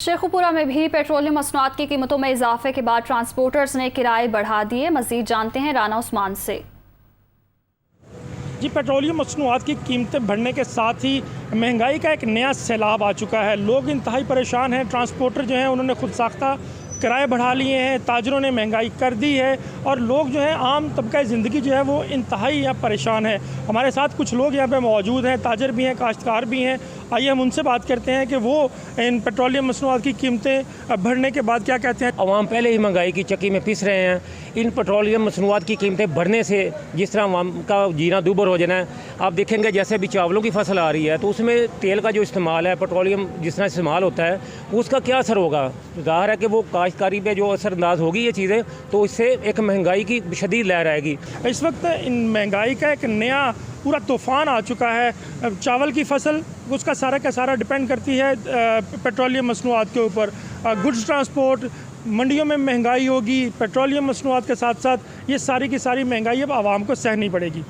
शेखुपुरा में भी पेट्रोलियम मसनूआत की कीमतों में इजाफे के बाद ट्रांसपोर्टर्स ने किराए बढ़ा दिए। मजीद जानते हैं राना उस्मान से। जी, पेट्रोलियम मसनूआत की कीमतें बढ़ने के साथ ही महंगाई का एक नया सैलाब आ चुका है। लोग इंतहाई परेशान हैं। ट्रांसपोर्टर जो हैं उन्होंने खुद साख्ता किराए बढ़ा लिए हैं, ताजरों ने महंगाई कर दी है और लोग जो है आम तबका ज़िंदगी जो है वो इंतहाई यहाँ परेशान है। हमारे साथ कुछ लोग यहाँ पे मौजूद हैं, ताजर भी हैं, काश्तकार भी हैं। आइए हम उनसे बात करते हैं कि वो इन पेट्रोलियम मसनूआत की कीमतें बढ़ने के बाद क्या कहते हैं। अवाम पहले ही महंगाई की चक्की में पिस रहे हैं। इन पेट्रोलियम मसनूआत की कीमतें बढ़ने से जिस तरह अवाम का जीना दूभर हो जाना है। आप देखेंगे जैसे अभी चावलों की फसल आ रही है तो उसमें तेल का जो इस्तेमाल है, पेट्रोलियम जिस तरह इस्तेमाल होता है, उसका क्या असर होगा। ज़ाहिर है कि वो काश्तकारी पे जो असरअंदाज होगी ये चीज़ें, तो इससे एक महंगाई की शदीद लहर आएगी। इस वक्त इन महंगाई का एक नया पूरा तूफ़ान आ चुका है। चावल की फसल उसका सारा का सारा डिपेंड करती है पेट्रोलियम मसनूआत के ऊपर। गुड्स ट्रांसपोर्ट, मंडियों में महंगाई होगी, पेट्रोलियम मसनूआत के साथ साथ ये सारी की सारी महंगाई अब आवाम को सहनी पड़ेगी।